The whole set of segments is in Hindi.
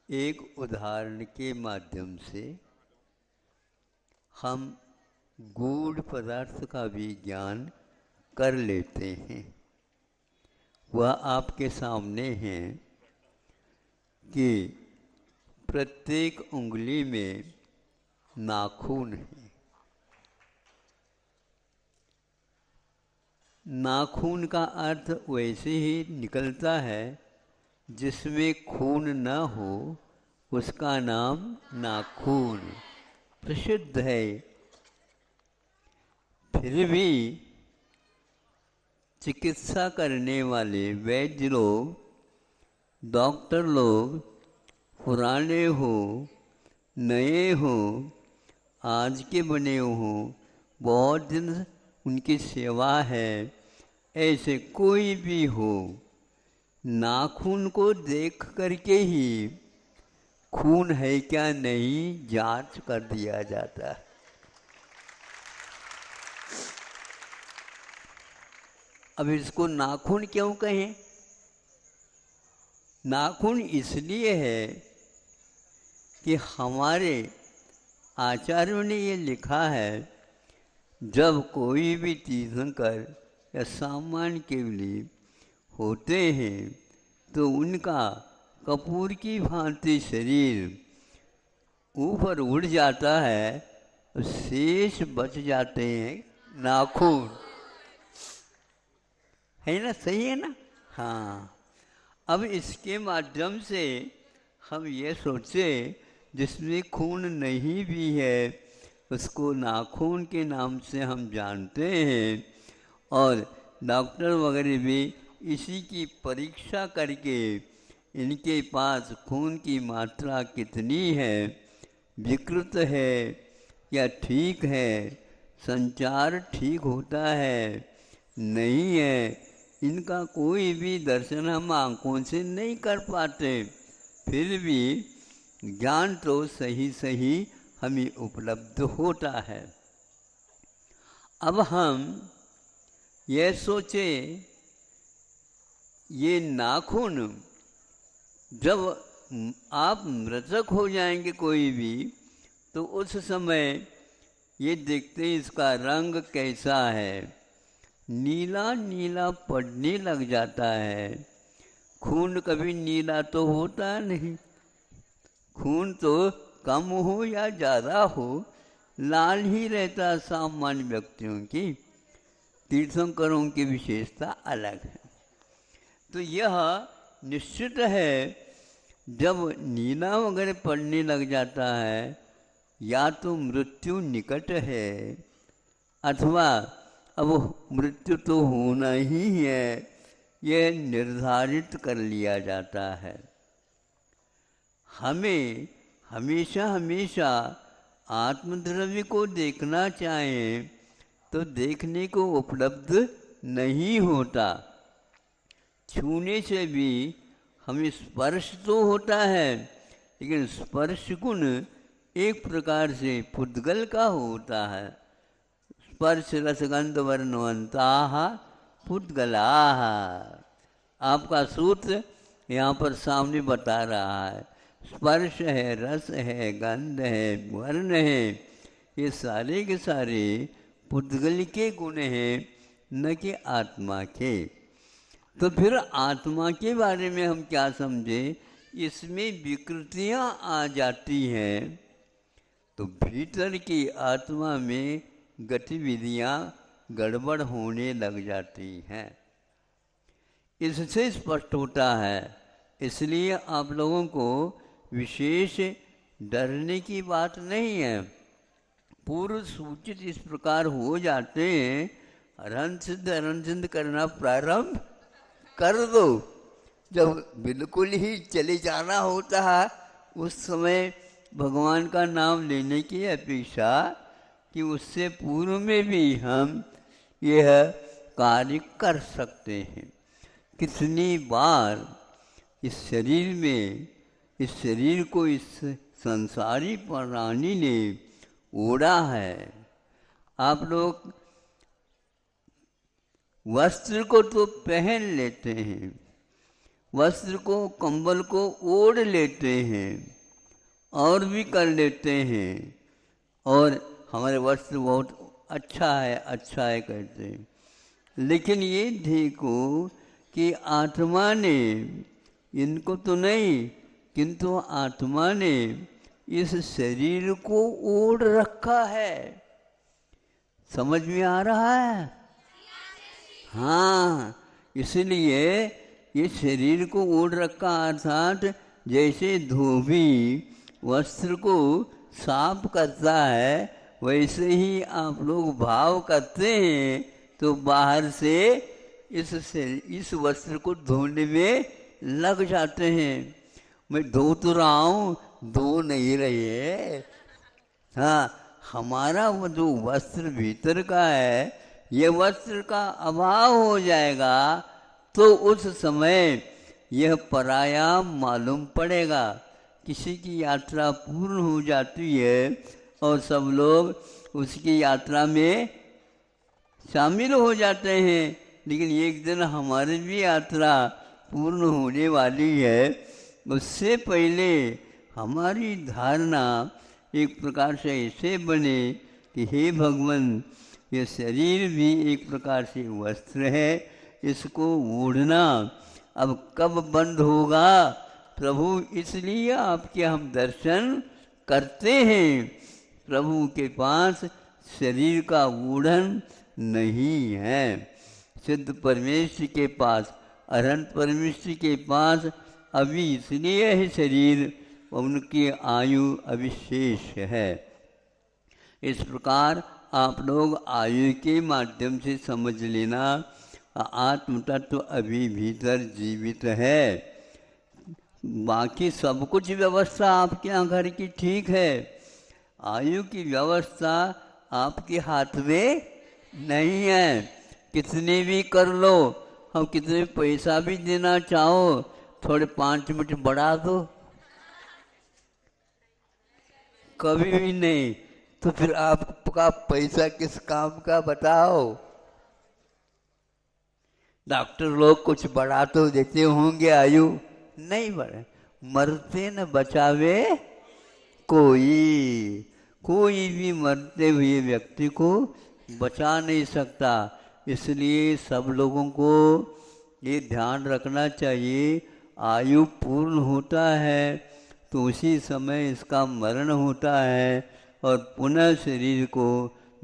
एक उदाहरण के माध्यम से हम गूढ़ पदार्थ का भी ज्ञान कर लेते हैं। वह आपके सामने है कि प्रत्येक उंगली में नाखून है। नाखून का अर्थ वैसे ही निकलता है जिसमें खून न हो उसका नाम नाखून प्रसिद्ध है। फिर भी चिकित्सा करने वाले वैद्य लोग, डॉक्टर लोग, पुराने हो नए हो आज के बने हो, बहुत दिन उनकी सेवा है, ऐसे कोई भी हो, नाखून को देख करके ही खून है क्या नहीं जांच कर दिया जाता है। अब इसको नाखून क्यों कहें? नाखून इसलिए है कि हमारे आचार्यों ने ये लिखा है, जब कोई भी तीर्थंकर या सामान्य केवली होते हैं तो उनका कपूर की भांति शरीर ऊपर उड़ जाता है, शेष बच जाते हैं नाखून। है ना? सही है ना? हाँ। अब इसके माध्यम से हम ये सोचे जिसमें खून नहीं भी है उसको नाखून के नाम से हम जानते हैं, और डॉक्टर वगैरह भी इसी की परीक्षा करके इनके पास खून की मात्रा कितनी है, विकृत है या ठीक है, संचार ठीक होता है नहीं है, इनका कोई भी दर्शन हम आँखों से नहीं कर पाते। फिर भी ज्ञान तो सही सही हमें उपलब्ध होता है। अब हम ये सोचे, ये नाखून जब आप मृतक हो जाएंगे कोई भी, तो उस समय ये देखते हैं इसका रंग कैसा है, नीला नीला पड़ने लग जाता है। खून कभी नीला तो होता नहीं, खून तो कम हो या ज़्यादा हो लाल ही रहता। सामान्य व्यक्तियों की, तीर्थंकरों की विशेषता अलग है। तो यह निश्चित है, जब नीला वगैरह पड़ने लग जाता है या तो मृत्यु निकट है, अथवा अब मृत्यु तो होना ही है, यह निर्धारित कर लिया जाता है। हमें हमेशा हमेशा आत्मद्रव्य को देखना चाहें तो देखने को उपलब्ध नहीं होता। छूने से भी हमें स्पर्श तो होता है, लेकिन स्पर्श गुण एक प्रकार से पुद्गल का होता है। स्पर्श रसगंध वर्णवंताः पुद्गलाः, आपका सूत्र यहाँ पर सामने बता रहा है। स्पर्श है, रस है, गंध है, वर्ण है, ये सारे के सारे पुद्गल के गुण हैं, न कि आत्मा के। तो फिर आत्मा के बारे में हम क्या समझे? इसमें विकृतियाँ आ जाती हैं, तो भीतर की आत्मा में गतिविधियाँ गड़बड़ होने लग जाती हैं। इससे स्पष्ट होता है। इसलिए आप लोगों को विशेष डरने की बात नहीं है। पूर्व सूचित इस प्रकार हो जाते हैं, रण सिद्ध करना प्रारंभ कर दो। जब बिल्कुल ही चले जाना होता है, उस समय भगवान का नाम लेने की अपेक्षा कि उससे पूर्व में भी हम यह कार्य कर सकते हैं। कितनी बार इस शरीर में, इस शरीर को इस संसारी प्राणी ने ओढ़ा है। आप लोग वस्त्र को तो पहन लेते हैं, वस्त्र को कंबल को ओढ़ लेते हैं और भी कर लेते हैं और हमारे वस्त्र बहुत अच्छा है कहते हैं। लेकिन ये देखो कि आत्मा ने, इनको तो नहीं, किंतु आत्मा ने इस शरीर को ओढ़ रखा है। समझ में आ रहा है? हाँ, इसलिए ये शरीर को ओढ़ रखा, अर्थात जैसे धोबी वस्त्र को साफ करता है वैसे ही आप लोग भाव करते हैं तो बाहर से इस वस्त्र को धोने में लग जाते हैं। मैं धो तो रहा हूँ, धो नहीं रहे। हाँ, हमारा वो जो वस्त्र भीतर का है, ये वस्त्र का अभाव हो जाएगा तो उस समय यह पराया मालूम पड़ेगा। किसी की यात्रा पूर्ण हो जाती है और सब लोग उसकी यात्रा में शामिल हो जाते हैं, लेकिन एक दिन हमारी भी यात्रा पूर्ण होने वाली है। उससे पहले हमारी धारणा एक प्रकार से ऐसे बने कि हे भगवान, ये शरीर भी एक प्रकार से वस्त्र है, इसको ओढ़ना अब कब बंद होगा प्रभु? इसलिए आपके हम दर्शन करते हैं। प्रभु के पास शरीर का ओढ़न नहीं है। सिद्ध परमेश्वर के पास, अनंत परमेश्वर के पास अभी इसलिए है शरीर, उनकी आयु अविशेष है। इस प्रकार आप लोग आयु के माध्यम से समझ लेना, आत्म तत्व अभी भीतर जीवित है। बाकी सब कुछ व्यवस्था आपके यहाँ घर की ठीक है, आयु की व्यवस्था आपके हाथ में नहीं है। कितने भी कर लो, हम कितने पैसा भी देना चाहो, थोड़े 5 मिनट बढ़ा दो, कभी भी नहीं। तो फिर आपका पैसा किस काम का बताओ? डॉक्टर लोग कुछ बढ़ा तो देते होंगे, आयु नहीं बढ़े। मरते न बचावे कोई भी मरते हुए व्यक्ति को बचा नहीं सकता। इसलिए सब लोगों को ये ध्यान रखना चाहिए, आयु पूर्ण होता है तो उसी समय इसका मरण होता है और पुनः शरीर को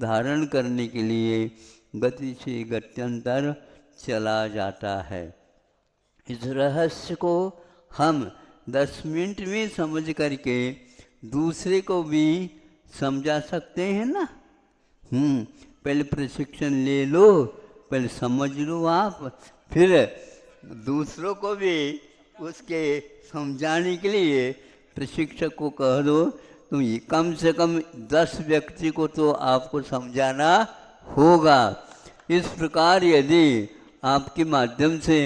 धारण करने के लिए गति से गत्यंतर चला जाता है। इस रहस्य को हम 10 मिनट में समझ करके दूसरे को भी समझा सकते हैं ना। पहले प्रशिक्षण ले लो, पहले समझ लो आप, फिर दूसरों को भी उसके समझाने के लिए प्रशिक्षक को कह दो, तो ये कम से कम 10 व्यक्ति को तो आपको समझाना होगा। इस प्रकार यदि आपके माध्यम से,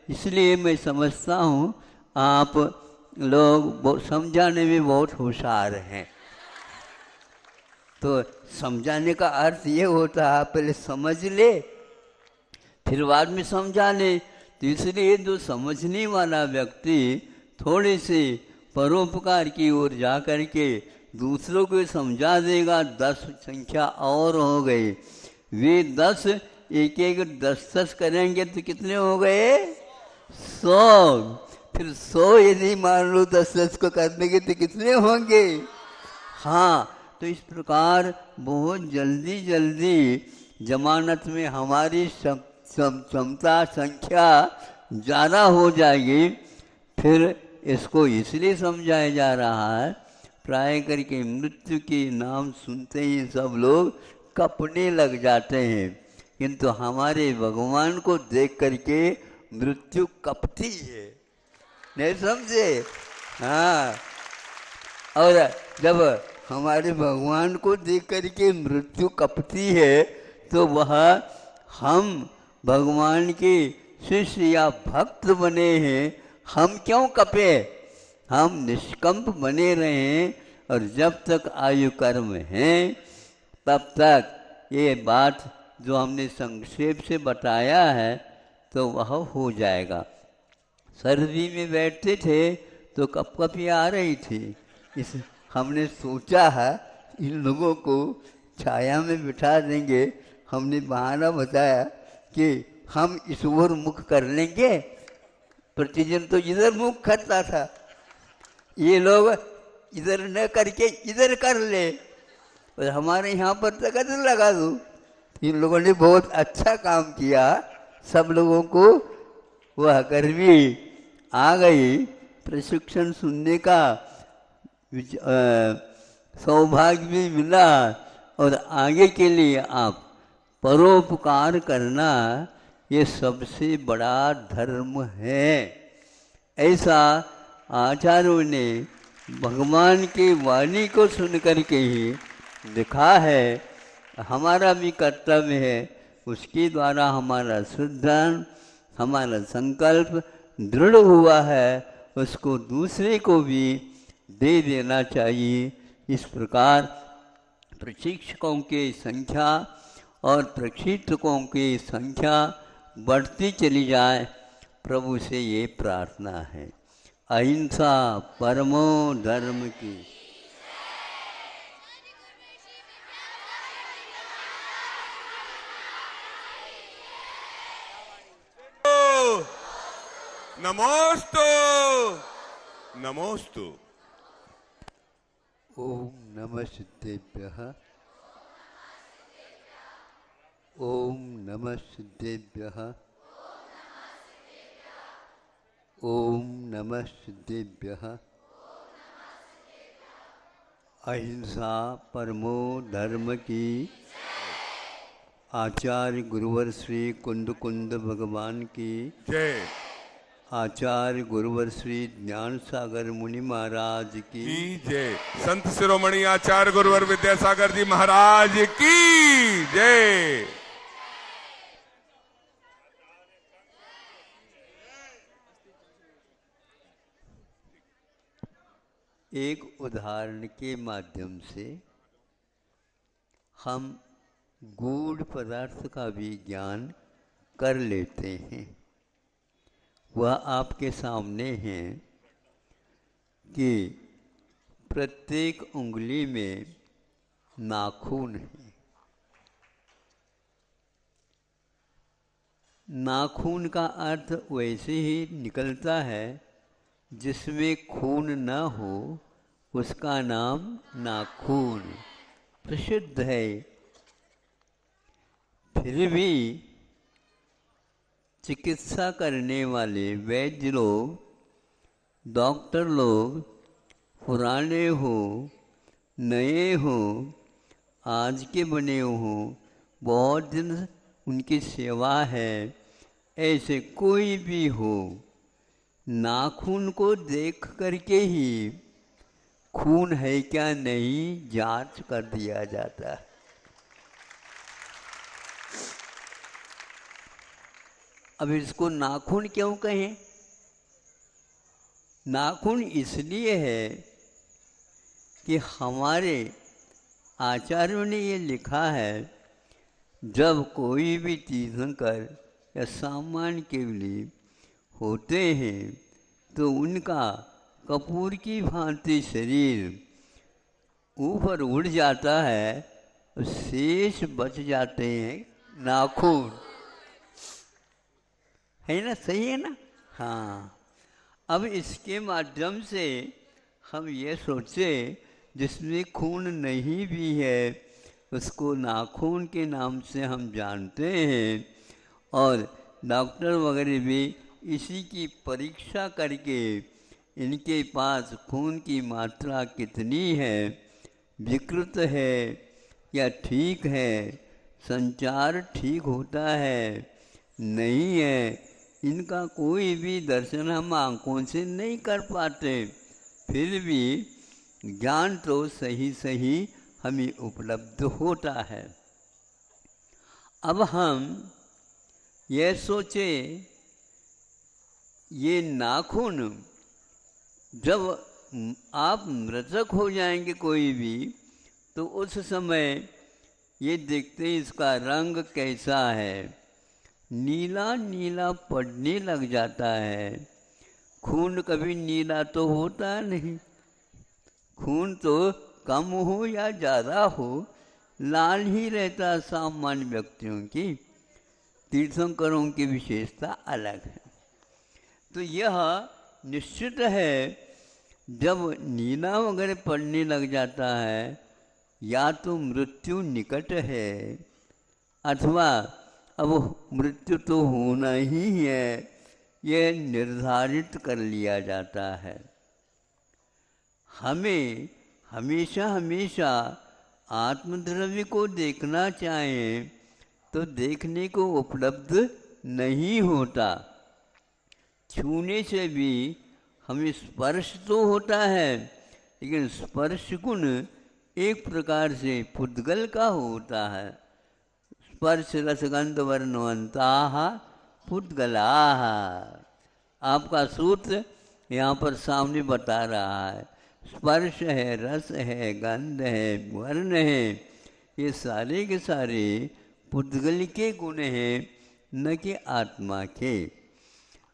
इसलिए मैं समझता हूँ आप लोग समझाने में बहुत होशियार हैं। तो समझाने का अर्थ ये होता है पहले समझ ले फिर बाद में समझा ले। तो इसलिए जो समझने वाला व्यक्ति थोड़े से परोपकार की ओर जा कर के दूसरों को समझा देगा, 10 संख्या और हो गई। वे 10 एक 10 करेंगे तो कितने हो गए? 100। फिर 100 यदि मान लो 10 को करने के तो कितने होंगे? हाँ, तो इस प्रकार बहुत जल्दी जल्दी जमानत में हमारी क्षमता संख्या ज़्यादा हो जाएगी। फिर इसको इसलिए समझाया जा रहा है, प्राय करके मृत्यु के नाम सुनते ही सब लोग कपने लग जाते हैं, किंतु हमारे भगवान को देख करके मृत्यु कपती है। नहीं समझे? हाँ, और जब हमारे भगवान को देख करके मृत्यु कपती है तो वह हम भगवान के शिष्य या भक्त बने हैं, हम क्यों कपे? हम निष्कंप बने रहें और जब तक आयु कर्म है तब तक ये बात जो हमने संक्षेप से बताया है तो वह हो जाएगा। सर्दी में बैठते थे तो कपकपी आ रही थी। इस हमने सोचा है इन लोगों को छाया में बिठा देंगे। हमने बहाना बताया कि हम इस ओर मुख कर लेंगे, प्रतिजन तो इधर मुख करता था, ये लोग इधर न करके इधर कर ले और हमारे यहाँ पर तकत लगा दूँ। इन लोगों ने बहुत अच्छा काम किया, सब लोगों को वह गर्मी आ गई। प्रशिक्षण सुनने का सौभाग्य भी मिला और आगे के लिए आप परोपकार करना ये सबसे बड़ा धर्म है, ऐसा आचार्यों ने भगवान की वाणी को सुन करके ही लिखा है। हमारा भी कर्तव्य है, उसके द्वारा हमारा सिद्धांत, हमारा संकल्प दृढ़ हुआ है, उसको दूसरे को भी दे देना चाहिए। इस प्रकार प्रशिक्षकों की संख्या और प्रशिक्षकों की संख्या बढ़ती चली जाए, प्रभु से ये प्रार्थना है। अहिंसा परमो धर्म की। नमोस्तु नमोस्तु। ओम नमः सिद्धेभ्यः, ओम नमः सिद्धेभ्यः, ओम नमः सिद्धेभ्यः। अहिंसा परमो धर्म की। आचार्य गुरुवर श्री कुंद कुंद भगवान की जय। आचार्य गुरुवर श्री ज्ञान सागर मुनि महाराज की जय। संत शिरोमणि आचार्य गुरुवर विद्यासागर जी महाराज की जय। एक उदाहरण के माध्यम से हम गूढ़ पदार्थ का भी ज्ञान कर लेते हैं। वह आपके सामने है कि प्रत्येक उंगली में नाखून है। नाखून का अर्थ वैसे ही निकलता है, जिसमें खून न हो उसका नाम नाखून प्रसिद्ध है। फिर भी चिकित्सा करने वाले वैद्य लोग, डॉक्टर लोग, पुराने हो नए हो आज के बने हो, बहुत दिन उनकी सेवा है, ऐसे कोई भी हो, नाखून को देख करके ही खून है क्या नहीं जांच कर दिया जाता है। अब इसको नाखून क्यों कहें? नाखून इसलिए है कि हमारे आचार्यों ने ये लिखा है, जब कोई भी तीर्थंकर या सामान्य केवली होते हैं तो उनका कपूर की भांति शरीर ऊपर उड़ जाता है, शेष बच जाते हैं नाखून। है ना? सही है ना? हाँ। अब इसके माध्यम से हम ये सोचे जिसमें खून नहीं भी है उसको नाखून के नाम से हम जानते हैं, और डॉक्टर वगैरह भी इसी की परीक्षा करके इनके पास खून की मात्रा कितनी है, विकृत है या ठीक है, संचार ठीक होता है नहीं है, इनका कोई भी दर्शन हम आँखों से नहीं कर पाते, फिर भी ज्ञान तो सही सही हमें उपलब्ध होता है। अब हम ये सोचे, ये नाखून जब आप मृतक हो जाएंगे कोई भी, तो उस समय ये देखते इसका रंग कैसा है, नीला नीला पड़ने लग जाता है, खून कभी नीला तो होता नहीं। खून तो कम हो या ज़्यादा हो, लाल ही रहता सामान्य व्यक्तियों की। तीर्थंकरों की विशेषता अलग है। तो यह निश्चित है, जब नीला वगैरह पड़ने लग जाता है, या तो मृत्यु निकट है, अथवा अब मृत्यु तो होना ही है, यह निर्धारित कर लिया जाता है। हमें हमेशा हमेशा आत्मद्रव्य को देखना चाहें तो देखने को उपलब्ध नहीं होता। छूने से भी हमें स्पर्श तो होता है, लेकिन स्पर्श गुण एक प्रकार से पुद्गल का होता है। स्पर्श रसगंध वर्णवंताः पुद्गलाः। आपका सूत्र यहाँ पर सामने बता रहा है। स्पर्श है, रस है, गंध है, वर्ण है, ये सारे के सारे पुद्गल के गुण हैं, न कि आत्मा के।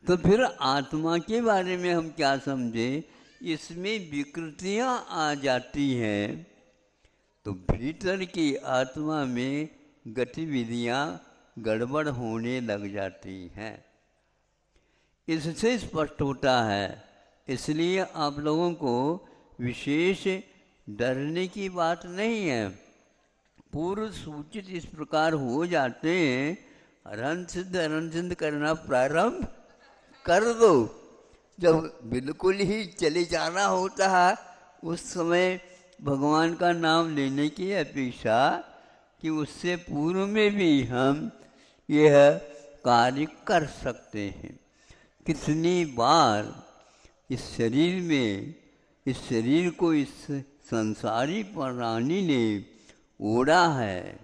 तो फिर आत्मा के बारे में हम क्या समझें? इसमें विकृतियाँ आ जाती हैं, तो भीतर की आत्मा में गतिविधियाँ गड़बड़ होने लग जाती हैं। इससे स्पष्ट होता है। इसलिए आप लोगों को विशेष डरने की बात नहीं है। पूर्व सूचित इस प्रकार हो जाते हैं, अरण सिद्ध करना प्रारंभ कर दो। जब बिल्कुल ही चले जाना होता है, उस समय भगवान का नाम लेने की अपेक्षा कि उससे पूर्व में भी हम यह कार्य कर सकते हैं। कितनी बार इस शरीर में, इस शरीर को इस संसारी प्राणी ने ओढ़ा है।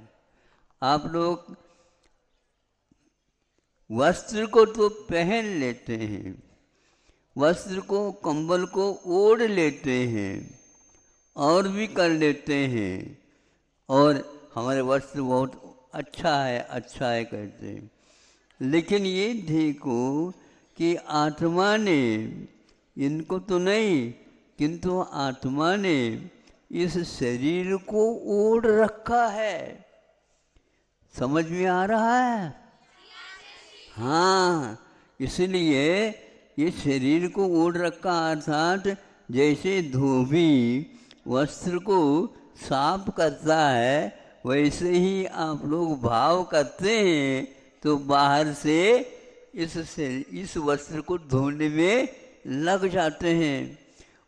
आप लोग वस्त्र को तो पहन लेते हैं, वस्त्र को, कंबल को ओढ़ लेते हैं, और भी कर लेते हैं, और हमारे वस्त्र बहुत अच्छा है कहते हैं। लेकिन ये देखो कि आत्मा ने, इनको तो नहीं, किंतु आत्मा ने इस शरीर को ओढ़ रखा है। समझ में आ रहा है? हाँ, इसलिए ये शरीर को ओढ़ रखा, अर्थात जैसे धोबी वस्त्र को साफ करता है, वैसे ही आप लोग भाव करते हैं, तो बाहर से इस वस्त्र को धोने में लग जाते हैं।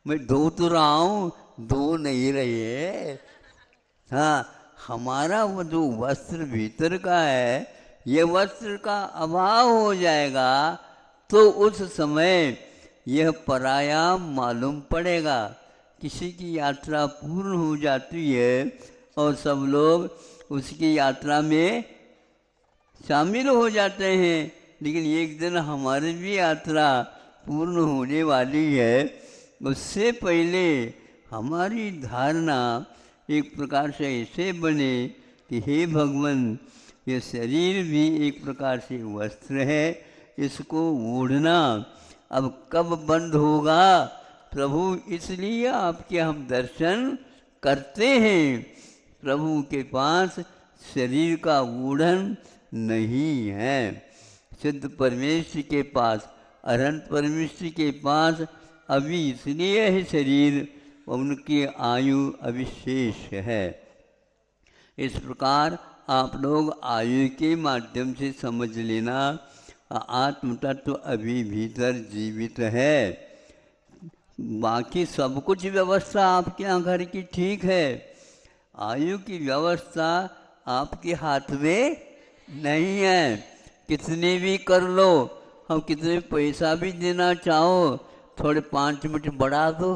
मैं धो तो रहा हूँ, धो नहीं रहे। हाँ, हमारा वो जो वस्त्र भीतर का है, ये वस्त्र का अभाव हो जाएगा तो उस समय यह पराया मालूम पड़ेगा। किसी की यात्रा पूर्ण हो जाती है और सब लोग उसकी यात्रा में शामिल हो जाते हैं, लेकिन एक दिन हमारी भी यात्रा पूर्ण होने वाली है। उससे पहले हमारी धारणा एक प्रकार से ऐसे बने कि हे भगवान, ये शरीर भी एक प्रकार से वस्त्र है, इसको ओढ़ना अब कब बंद होगा प्रभु? इसलिए आपके हम दर्शन करते हैं। प्रभु के पास शरीर का ओढ़न नहीं है। सिद्ध परमेश्वर के पास, अनंत परमेश्वर के पास अभी इसलिए है शरीर, उनकी आयु अविशेष है। इस प्रकार आप लोग आयु के माध्यम से समझ लेना, आत्म तत्व अभी भीतर जीवित है। बाकी सब कुछ व्यवस्था आपके यहाँ घर की ठीक है, आयु की व्यवस्था आपके हाथ में नहीं है। कितने भी कर लो, हम कितने पैसा भी देना चाहो, थोड़े 5 मिनट बढ़ा दो,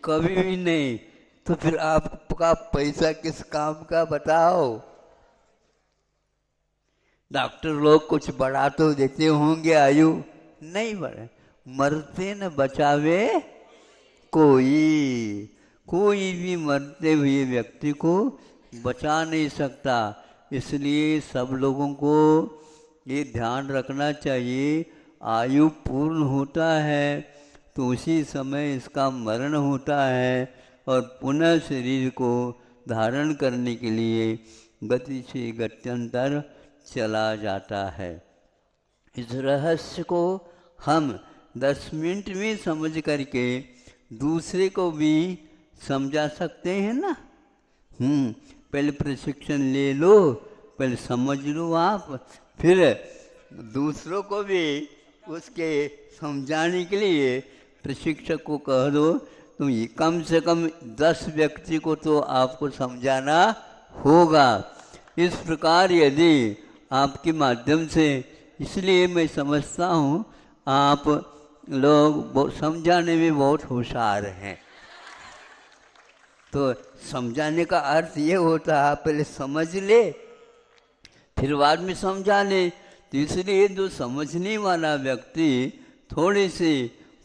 कभी भी नहीं। तो फिर आपका पैसा किस काम का बताओ? डॉक्टर लोग कुछ बढ़ा तो देते होंगे, आयु नहीं बढ़े। मरते न बचावे कोई, कोई भी मरते हुए व्यक्ति को बचा नहीं सकता। इसलिए सब लोगों को ये ध्यान रखना चाहिए, आयु पूर्ण होता है तो उसी समय इसका मरण होता है और पुनः शरीर को धारण करने के लिए गति से गत्यंतर चला जाता है। इस रहस्य को हम 10 मिनट में समझ करके दूसरे को भी समझा सकते हैं ना। पहले प्रशिक्षण ले लो, पहले समझ लो आप, फिर दूसरों को भी उसके समझाने के लिए प्रशिक्षक को कह दो तुम ये कम से कम 10 व्यक्ति को तो आपको समझाना होगा। इस प्रकार यदि आपके माध्यम से, इसलिए मैं समझता हूँ आप लोग समझाने में बहुत होशियार हैं। तो समझाने का अर्थ ये होता है आप पहले समझ ले फिर बाद में समझा ले। तो इसलिए जो समझने वाला व्यक्ति थोड़े से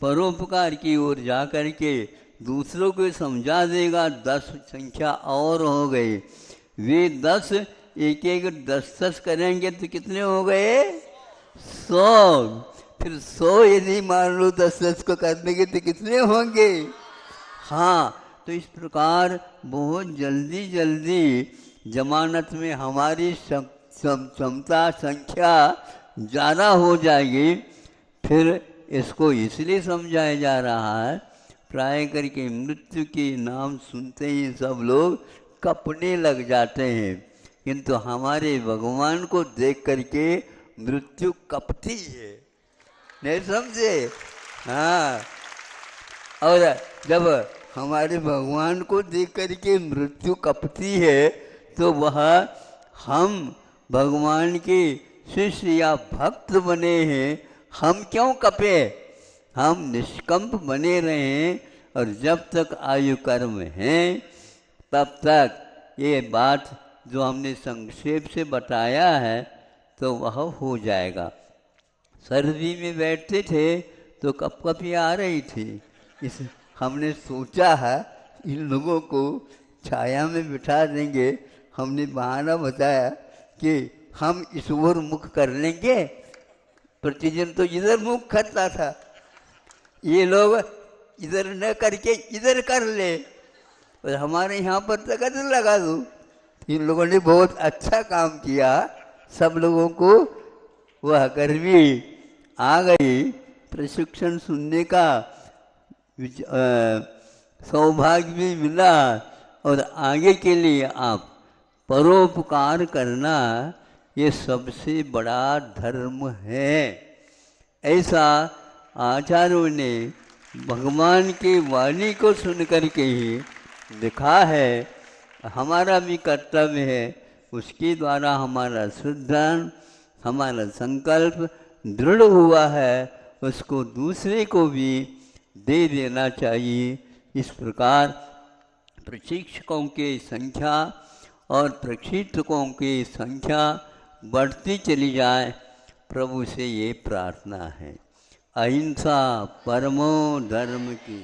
परोपकार की ओर जा कर के दूसरों को समझा देगा, 10 संख्या और हो गई। वे 10 एक एक 10 करेंगे तो कितने हो गए? 100। फिर 100 यदि मान लो 10 को करने के तो कितने होंगे? हाँ, तो इस प्रकार बहुत जल्दी जल्दी जमानत में हमारी क्षमता संख्या ज़्यादा हो जाएगी। फिर इसको इसलिए समझाया जा रहा है, प्राय करके मृत्यु के नाम सुनते ही सब लोग कपने लग जाते हैं, किंतु हमारे भगवान को देख करके मृत्यु कपती है। नहीं समझे? हाँ, और जब हमारे भगवान को देख करके मृत्यु कपती है तो वह हम भगवान के शिष्य या भक्त बने हैं, हम क्यों कपे? हम निष्कंप बने रहें और जब तक आयु कर्म है तब तक ये बात जो हमने संक्षेप से बताया है तो वह हो जाएगा। सर्दी में बैठते थे तो कपकपी आ रही थी, इस हमने सोचा है इन लोगों को छाया में बिठा देंगे। हमने बहाना बताया कि हम इस ओर मुख कर लेंगे, प्रतिदिन तो इधर मुख करता था, ये लोग इधर न करके इधर कर ले और हमारे यहाँ पर तकत लगा दूँ। इन लोगों ने बहुत अच्छा काम किया, सब लोगों को वह गर्मी आ गई। प्रशिक्षण सुनने का सौभाग्य भी मिला और आगे के लिए आप परोपकार करना ये सबसे बड़ा धर्म है। ऐसा आचार्यों ने भगवान की वाणी को सुन करके ही लिखा है। हमारा भी कर्तव्य है, उसके द्वारा हमारा सिद्धांत, हमारा संकल्प दृढ़ हुआ है, उसको दूसरे को भी दे देना चाहिए। इस प्रकार प्रशिक्षकों की संख्या और प्रशिक्षकों की संख्या बढ़ती चली जाए, प्रभु से ये प्रार्थना है। अहिंसा परमो धर्म की।